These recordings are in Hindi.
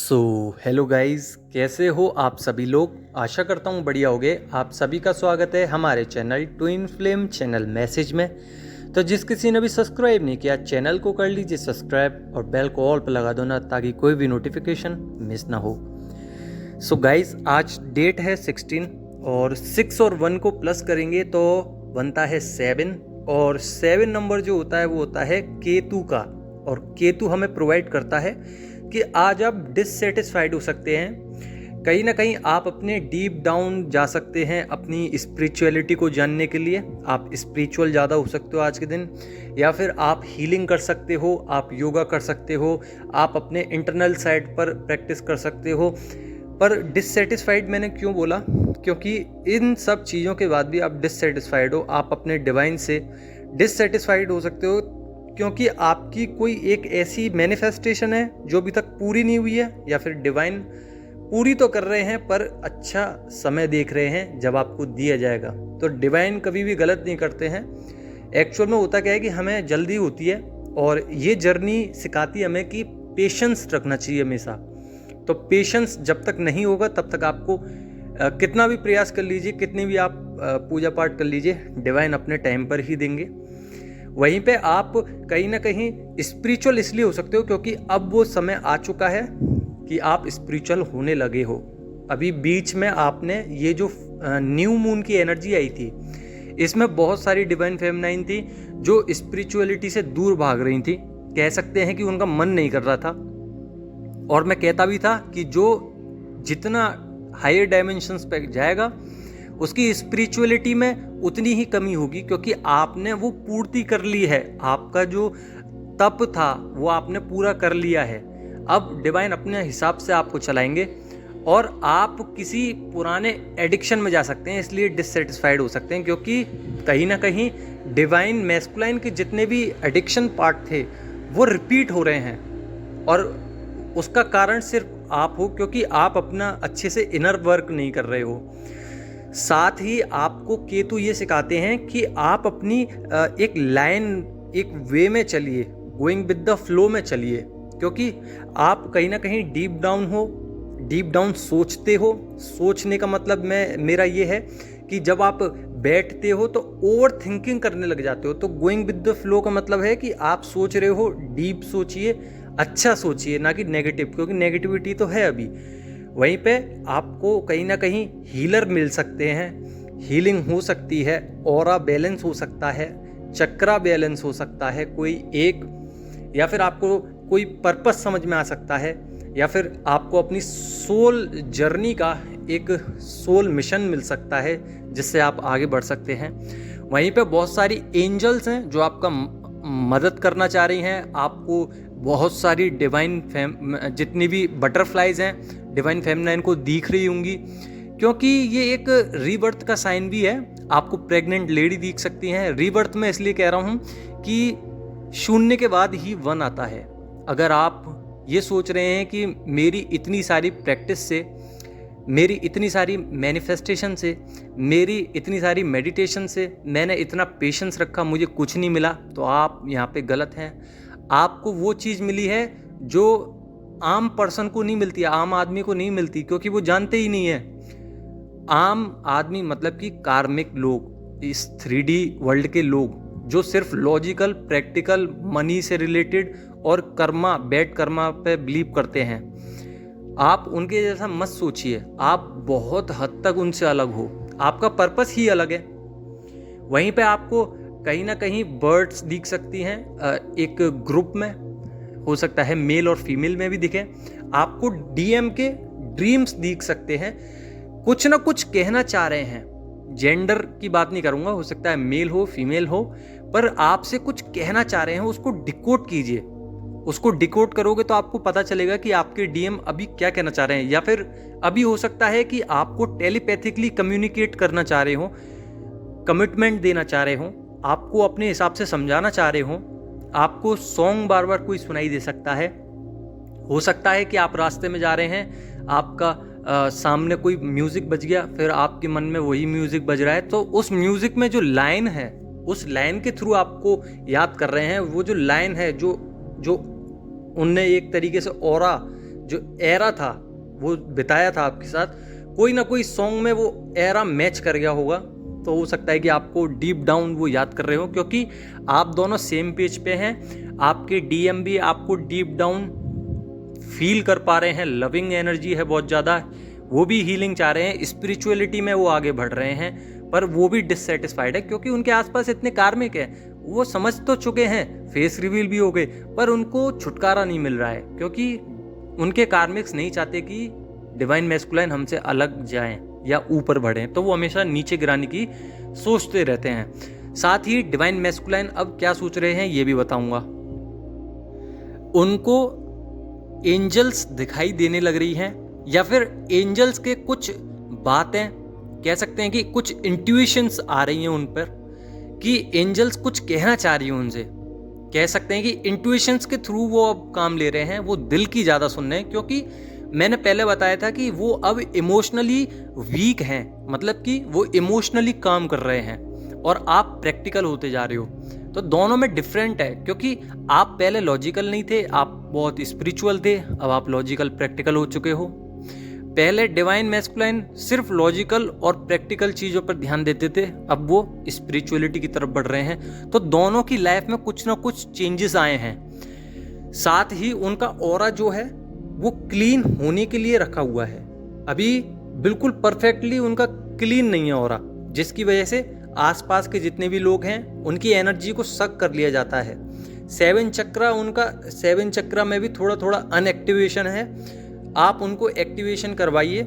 सो हेलो गाइस, कैसे हो आप सभी लोग। आशा करता हूँ बढ़िया होगे। आप सभी का स्वागत है हमारे channel twin flame channel message में। तो जिस किसी ने भी सब्सक्राइब नहीं किया चैनल को कर लीजिए सब्सक्राइब और बेल को ऑल पर लगा दो ना, ताकि कोई भी नोटिफिकेशन मिस ना हो। सो गाइस, आज डेट है 16 और 6 और 1 को प्लस करेंगे तो बनता है 7। और 7 नंबर जो होता है वो होता है केतु का। और केतु हमें प्रोवाइड करता है कि आज आप डिससेटिस्फाइड हो सकते हैं। कहीं ना कहीं आप अपने डीप डाउन जा सकते हैं अपनी स्पिरिचुअलिटी को जानने के लिए। आप स्पिरिचुअल ज़्यादा हो सकते हो आज के दिन, या फिर आप हीलिंग कर सकते हो, आप योगा कर सकते हो, आप अपने इंटरनल साइड पर प्रैक्टिस कर सकते हो। पर डिससेटिस्फाइड मैंने क्यों बोला, क्योंकि इन सब चीज़ों के बाद भी आप डिससेटिस्फाइड हो, आप अपने डिवाइन से डिससेटिस्फाइड हो सकते हो, क्योंकि आपकी कोई एक ऐसी मैनिफेस्टेशन है जो अभी तक पूरी नहीं हुई है, या फिर डिवाइन पूरी तो कर रहे हैं पर अच्छा समय देख रहे हैं जब आपको दिया जाएगा। तो डिवाइन कभी भी गलत नहीं करते हैं। एक्चुअल में होता क्या है कि हमें जल्दी होती है, और ये जर्नी सिखाती है हमें कि पेशेंस रखना चाहिए हमेशा। तो पेशेंस जब तक नहीं होगा तब तक आपको कितना भी प्रयास कर लीजिए, कितनी भी आप पूजा पाठ कर लीजिए, डिवाइन अपने टाइम पर ही देंगे। वहीं पे आप कहीं ना कहीं स्पिरिचुअल इसलिए हो सकते हो क्योंकि अब वो समय आ चुका है कि आप स्पिरिचुअल होने लगे हो। अभी बीच में आपने ये जो न्यू मून की एनर्जी आई थी, इसमें बहुत सारी डिवाइन फेमिनाइन थी जो स्पिरिचुअलिटी से दूर भाग रही थी। कह सकते हैं कि उनका मन नहीं कर रहा था। और मैं कहता भी था कि जो जितना हायर डायमेंशंस पे जाएगा उसकी स्पिरिचुअलिटी में उतनी ही कमी होगी, क्योंकि आपने वो पूर्ति कर ली है। आपका जो तप था वो आपने पूरा कर लिया है। अब डिवाइन अपने हिसाब से आपको चलाएंगे और आप किसी पुराने एडिक्शन में जा सकते हैं, इसलिए डिससेटिस्फाइड हो सकते हैं, क्योंकि कहीं ना कहीं डिवाइन मैस्कुलाइन के जितने भी एडिक्शन पार्ट थे वो रिपीट हो रहे हैं। और उसका कारण सिर्फ आप हो, क्योंकि आप अपना अच्छे से इनर वर्क नहीं कर रहे हो। साथ ही आपको केतु ये सिखाते हैं कि आप अपनी एक लाइन, एक वे में चलिए, गोइंग विद द फ्लो में चलिए, क्योंकि आप कहीं ना कहीं डीप डाउन हो, डीप डाउन सोचते हो। सोचने का मतलब मेरा ये है कि जब आप बैठते हो तो ओवर थिंकिंग करने लग जाते हो। तो गोइंग विद द फ्लो का मतलब है कि आप सोच रहे हो, डीप सोचिए, अच्छा सोचिए, ना कि नेगेटिव, क्योंकि नेगेटिविटी तो है अभी। वहीं पे आपको कहीं ना कहीं हीलर मिल सकते हैं, हीलिंग हो सकती है, ऑरा बैलेंस हो सकता है, चक्रा बैलेंस हो सकता है कोई एक, या फिर आपको कोई पर्पस समझ में आ सकता है, या फिर आपको अपनी सोल जर्नी का एक सोल मिशन मिल सकता है जिससे आप आगे बढ़ सकते हैं। वहीं पे बहुत सारी एंजल्स हैं जो आपका मदद करना चाह रही हैं। आपको बहुत सारी डिवाइन जितनी भी बटरफ्लाइज हैं डिवाइन फेमिनाइन को दिख रही होंगी, क्योंकि ये एक रीबर्थ का साइन भी है। आपको प्रेग्नेंट लेडी दिख सकती हैं। रीबर्थ में इसलिए कह रहा हूँ कि शून्य के बाद ही 1 आता है। अगर आप ये सोच रहे हैं कि मेरी इतनी सारी प्रैक्टिस से, मेरी इतनी सारी मैनिफेस्टेशन से, मेरी इतनी सारी मेडिटेशन से मैंने इतना पेशेंस रखा, मुझे कुछ नहीं मिला, तो आप यहाँ पे गलत हैं। आपको वो चीज़ मिली है जो आम पर्सन को नहीं मिलती, आम आदमी को नहीं मिलती, क्योंकि वो जानते ही नहीं है। आम आदमी मतलब कि कार्मिक लोग, इस 3D वर्ल्ड के लोग जो सिर्फ लॉजिकल, प्रैक्टिकल, मनी से रिलेटेड और कर्मा, बैड कर्मा पे बिलीव करते हैं। आप उनके जैसा मत सोचिए, आप बहुत हद तक उनसे अलग हो, आपका पर्पस ही अलग है। वहीं पे आपको कहीं ना कहीं बर्ड्स दिख सकती हैं, एक ग्रुप में हो सकता है, मेल और फीमेल में भी दिखे। आपको डीएम के ड्रीम्स दिख सकते हैं, कुछ ना कुछ कहना चाह रहे हैं। जेंडर की बात नहीं करूंगा, हो सकता है मेल हो, फीमेल हो, पर आपसे कुछ कहना चाह रहे हैं। उसको डिकोड कीजिए। उसको डिकोड करोगे तो आपको पता चलेगा कि आपके डीएम अभी क्या कहना चाह रहे हैं। या फिर अभी हो सकता है कि आपको टेलीपैथिकली कम्युनिकेट करना चाह रहे हो, कमिटमेंट देना चाह रहे हो, आपको अपने हिसाब से समझाना चाह रहे हो। आपको सॉन्ग बार बार कोई सुनाई दे सकता है। हो सकता है कि आप रास्ते में जा रहे हैं, आपका सामने कोई म्यूज़िक बज गया, फिर आपके मन में वही म्यूज़िक बज रहा है, तो उस म्यूज़िक में जो लाइन है, उस लाइन के थ्रू आपको याद कर रहे हैं। वो जो लाइन है जो उनने एक तरीके से ऑरा जो एरा था वो बिताया था आपके साथ, कोई ना कोई सॉन्ग में वो एरा मैच कर गया होगा। तो हो सकता है कि आपको डीप डाउन वो याद कर रहे हो, क्योंकि आप दोनों सेम पेज पे हैं। आपके डीएम भी आपको डीप डाउन फील कर पा रहे हैं, लविंग एनर्जी है बहुत ज़्यादा, वो भी हीलिंग चाह रहे हैं, स्पिरिचुअलिटी में वो आगे बढ़ रहे हैं, पर वो भी डिससेटिस्फाइड है क्योंकि उनके आसपास इतने कार्मिक है। वो समझ तो चुके हैं, फेस रिवील भी हो गए, पर उनको छुटकारा नहीं मिल रहा है क्योंकि उनके कार्मिक्स नहीं चाहते कि डिवाइन मैस्कुलाइन हमसे अलग जाएं या ऊपर बढ़ें, तो वो हमेशा नीचे गिराने की सोचते रहते हैं। साथ ही डिवाइन मैस्कुलाइन अब क्या सोच रहे हैं ये भी बताऊंगा। उनको एंजल्स दिखाई देने लग रही हैं, या फिर एंजल्स के कुछ बातें कह सकते हैं कि कुछ इंट्यूशंस आ रही हैं उन पर, कि एंजल्स कुछ कहना चाह रही हैं उनसे। कह सकते हैं कि इंट्यूशंस के थ्रू वो अब काम ले रहे हैं, वो दिल की ज़्यादा सुन रहे हैं, क्योंकि मैंने पहले बताया था कि वो अब इमोशनली वीक हैं, मतलब कि वो इमोशनली काम कर रहे हैं और आप प्रैक्टिकल होते जा रहे हो। तो दोनों में डिफरेंट है, क्योंकि आप पहले लॉजिकल नहीं थे, आप बहुत स्पिरिचुअल थे, अब आप लॉजिकल प्रैक्टिकल हो चुके हो। पहले डिवाइन मैस्कुलाइन सिर्फ लॉजिकल और प्रैक्टिकल चीज़ों पर ध्यान देते थे, अब वो स्पिरिचुअलिटी की तरफ बढ़ रहे हैं। तो दोनों की लाइफ में कुछ ना कुछ चेंजेस आए हैं। साथ ही उनका ऑरा जो है वो क्लीन होने के लिए रखा हुआ है, अभी बिल्कुल परफेक्टली उनका क्लीन नहीं है ऑरा, जिसकी वजह से आसपास के जितने भी लोग हैं उनकी एनर्जी को सक कर लिया जाता है। 7 चक्रा, उनका 7 चक्रा में भी थोड़ा थोड़ा अनएक्टिवेशन है। आप उनको एक्टिवेशन करवाइए,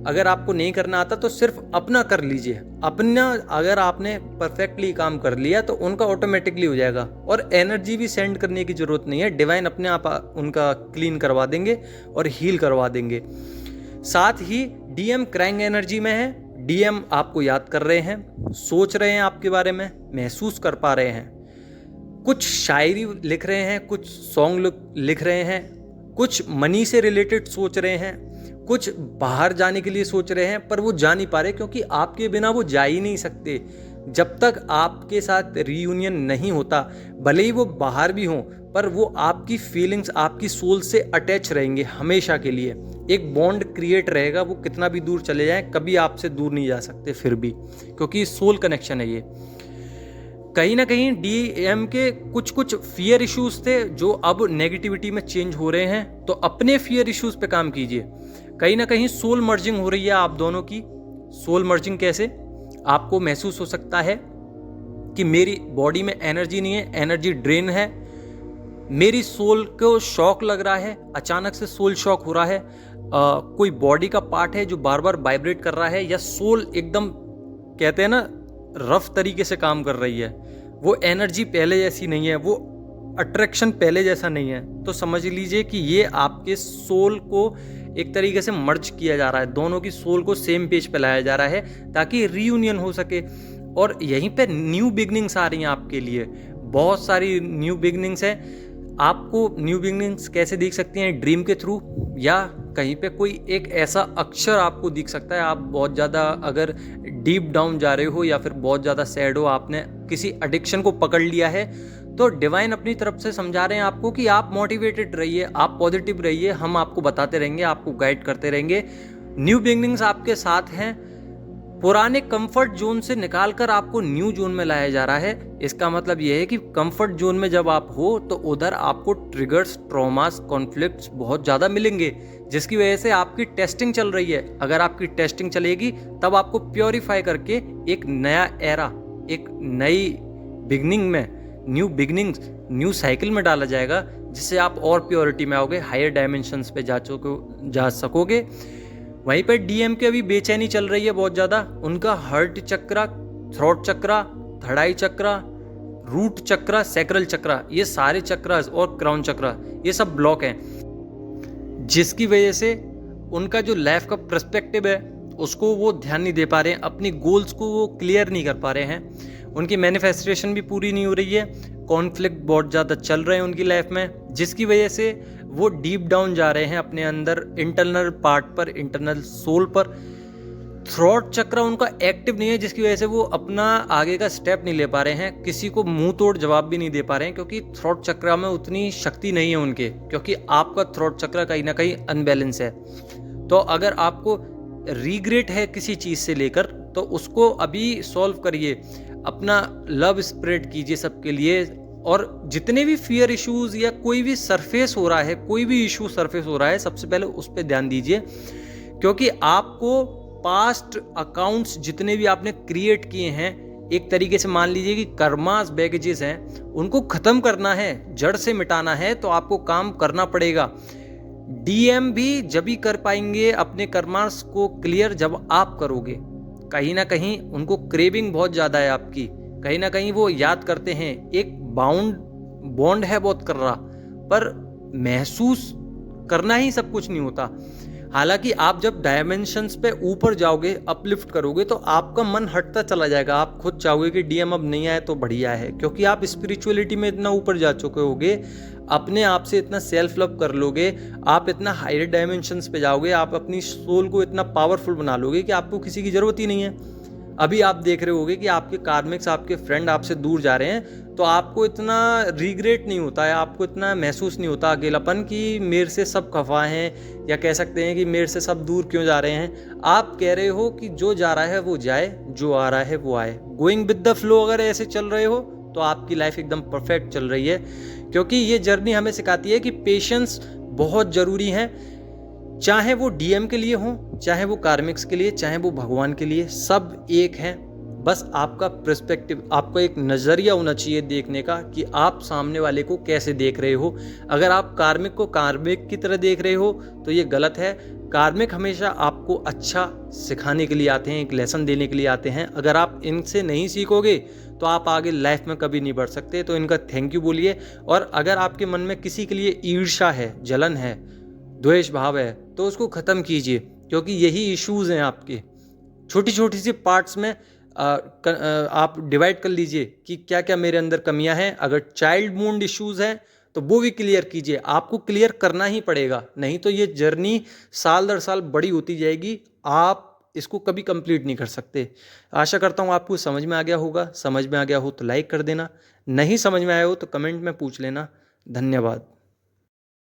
अगर आपको नहीं करना आता तो सिर्फ अपना कर लीजिए। अपना अगर आपने परफेक्टली काम कर लिया तो उनका ऑटोमेटिकली हो जाएगा, और एनर्जी भी सेंड करने की ज़रूरत नहीं है, डिवाइन अपने आप उनका क्लीन करवा देंगे और हील करवा देंगे। साथ ही डीएम क्राइंग एनर्जी में है, डीएम आपको याद कर रहे हैं, सोच रहे हैं आपके बारे में, महसूस कर पा रहे हैं, कुछ शायरी लिख रहे हैं, कुछ सॉन्ग लिख रहे हैं, कुछ मनी से रिलेटेड सोच रहे हैं, कुछ बाहर जाने के लिए सोच रहे हैं, पर वो जा नहीं पा रहे क्योंकि आपके बिना वो जा ही नहीं सकते। जब तक आपके साथ रीयूनियन नहीं होता, भले ही वो बाहर भी हों, पर वो आपकी फीलिंग्स, आपकी सोल से अटैच रहेंगे हमेशा के लिए। एक बॉन्ड क्रिएट रहेगा, वो कितना भी दूर चले जाएं कभी आपसे दूर नहीं जा सकते फिर भी, क्योंकि सोल कनेक्शन है ये। कहीं ना कहीं डीएम के कुछ कुछ फियर इश्यूज थे जो अब नेगेटिविटी में चेंज हो रहे हैं, तो अपने फियर इश्यूज पे काम कीजिए। कहीं ना कहीं सोल मर्जिंग हो रही है आप दोनों की। सोल मर्जिंग कैसे? आपको महसूस हो सकता है कि मेरी बॉडी में एनर्जी नहीं है, एनर्जी ड्रेन है, मेरी सोल को शॉक लग रहा है, अचानक से सोल शॉक हो रहा है, कोई बॉडी का पार्ट है जो बार बार वाइब्रेट कर रहा है, या सोल एकदम कहते हैं ना रफ तरीके से काम कर रही है, वो एनर्जी पहले जैसी नहीं है, वो अट्रैक्शन पहले जैसा नहीं है, तो समझ लीजिए कि ये आपके सोल को एक तरीके से मर्ज किया जा रहा है, दोनों की सोल को सेम पेज पे लाया जा रहा है ताकि रीयूनियन हो सके। और यहीं पे न्यू बिगनिंग्स आ रही हैं आपके लिए, बहुत सारी न्यू बिगनिंग्स हैं। आपको न्यू बिगनिंग्स कैसे दिख सकती हैं? ड्रीम के थ्रू, या कहीं पे कोई एक ऐसा अक्षर आपको दिख सकता है। आप बहुत ज़्यादा अगर डीप डाउन जा रहे हो या फिर बहुत ज़्यादा सैड हो, आपने किसी एडिक्शन को पकड़ लिया है, तो डिवाइन अपनी तरफ से समझा रहे हैं आपको कि आप मोटिवेटेड रहिए, आप पॉजिटिव रहिए, हम आपको बताते रहेंगे, आपको गाइड करते रहेंगे। न्यू बिगनिंग्स आपके साथ हैं। पुराने कंफर्ट जोन से निकालकर आपको न्यू जोन में लाया जा रहा है। इसका मतलब यह है कि कंफर्ट जोन में जब आप हो तो उधर आपको ट्रिगर्स, ट्रॉमास, कॉन्फ्लिक्ट्स बहुत ज़्यादा मिलेंगे, जिसकी वजह से आपकी टेस्टिंग चल रही है। अगर आपकी टेस्टिंग चलेगी तब आपको प्योरीफाई करके एक नया एरा, एक नई बिगनिंग में, न्यू बिगनिंग्स, न्यू साइकिल में डाला जाएगा, जिससे आप और प्योरिटी में आओगे, हायर डायमेंशंस पे जा सकोगे। वहीं पर डीएम की अभी बेचैनी चल रही है बहुत ज़्यादा। उनका हार्ट चक्रा, थ्रोट चक्रा, थर्ड आई चक्रा, रूट चक्रा, सैक्रल चक्रा, ये सारे चक्रास और क्राउन चक्रा, ये सब ब्लॉक हैं, जिसकी वजह से उनका जो लाइफ का पर्सपेक्टिव है उसको वो ध्यान नहीं दे पा रहे हैं, अपनी गोल्स को वो क्लियर नहीं कर पा रहे हैं, उनकी मैनिफेस्टेशन भी पूरी नहीं हो रही है, कॉन्फ्लिक्ट बहुत ज़्यादा चल रहे हैं उनकी लाइफ में, जिसकी वजह से वो डीप डाउन जा रहे हैं अपने अंदर, इंटरनल पार्ट पर, इंटरनल सोल पर। थ्रोट चक्र उनका एक्टिव नहीं है, जिसकी वजह से वो अपना आगे का स्टेप नहीं ले पा रहे हैं, किसी को मुंह तोड़ जवाब भी नहीं दे पा रहे हैं, क्योंकि थ्रोट चक्र में उतनी शक्ति नहीं है उनके, क्योंकि आपका थ्रोट चक्र कहीं ना कहीं अनबैलेंस है। तो अगर आपको रिग्रेट है किसी चीज़ से लेकर, तो उसको अभी सॉल्व करिए, अपना लव स्प्रेड कीजिए सबके लिए। और जितने भी फियर इश्यूज या कोई भी सरफेस हो रहा है, कोई भी इशू सरफेस हो रहा है, सबसे पहले उस पर ध्यान दीजिए, क्योंकि आपको पास्ट अकाउंट्स जितने भी आपने क्रिएट किए हैं, एक तरीके से मान लीजिए कि कर्मास बैगेजेस हैं, उनको ख़त्म करना है, जड़ से मिटाना है, तो आपको काम करना पड़ेगा। डीएम भी जब ही कर पाएंगे अपने कर्मास को क्लियर जब आप करोगे। कहीं ना कहीं उनको क्रेविंग बहुत ज़्यादा है आपकी, कहीं ना कहीं वो याद करते हैं, एक बॉन्ड है बहुत कर रहा, पर महसूस करना ही सब कुछ नहीं होता। हालांकि आप जब डायमेंशंस पे ऊपर जाओगे, अपलिफ्ट करोगे, तो आपका मन हटता चला जाएगा, आप खुद चाहोगे कि डीएम अब नहीं आए तो बढ़िया है, क्योंकि आप स्पिरिचुअलिटी में इतना ऊपर जा चुके होगे, अपने आप से इतना सेल्फ लव कर लोगे, आप इतना हायर डायमेंशंस पे जाओगे, आप अपनी सोल को इतना पावरफुल बना लोगे कि आपको किसी की ज़रूरत ही नहीं है। अभी आप देख रहे होगे कि आपके कार्मिक्स, आपके फ्रेंड आपसे दूर जा रहे हैं, तो आपको इतना रिग्रेट नहीं होता है, आपको इतना महसूस नहीं होता अकेलापन कि मेरे से सब खफा हैं, या कह सकते हैं कि मेरे से सब दूर क्यों जा रहे हैं। आप कह रहे हो कि जो जा रहा है वो जाए, जो आ रहा है वो आए, गोइंग विद द फ्लो। अगर ऐसे चल रहे हो तो आपकी लाइफ एकदम परफेक्ट चल रही है, क्योंकि ये जर्नी हमें सिखाती है कि पेशेंस बहुत ज़रूरी है, चाहे वो डीएम के लिए हो, चाहे वो कार्मिक्स के लिए, चाहे वो भगवान के लिए, सब एक हैं। बस आपका पर्सपेक्टिव, आपका एक नज़रिया होना चाहिए देखने का कि आप सामने वाले को कैसे देख रहे हो। अगर आप कार्मिक को कार्मिक की तरह देख रहे हो तो ये गलत है। कार्मिक हमेशा आपको अच्छा सिखाने के लिए आते हैं, एक लेसन देने के लिए आते हैं। अगर आप इनसे नहीं सीखोगे तो आप आगे लाइफ में कभी नहीं बढ़ सकते। तो इनका थैंक यू बोलिए। और अगर आपके मन में किसी के लिए ईर्ष्या है, जलन है, द्वेष भाव है, तो उसको ख़त्म कीजिए, क्योंकि यही इश्यूज़ हैं आपके। छोटी छोटी सी पार्ट्स में आप डिवाइड कर लीजिए कि क्या क्या मेरे अंदर कमियां हैं। अगर चाइल्ड वुंड इश्यूज़ हैं तो वो भी क्लियर कीजिए, आपको क्लियर करना ही पड़ेगा, नहीं तो ये जर्नी साल दर साल बड़ी होती जाएगी, आप इसको कभी कंप्लीट नहीं कर सकते। आशा करता हूँ आपको समझ में आ गया होगा। समझ में आ गया हो तो लाइक कर देना, नहीं समझ में आया हो तो कमेंट में पूछ लेना। धन्यवाद।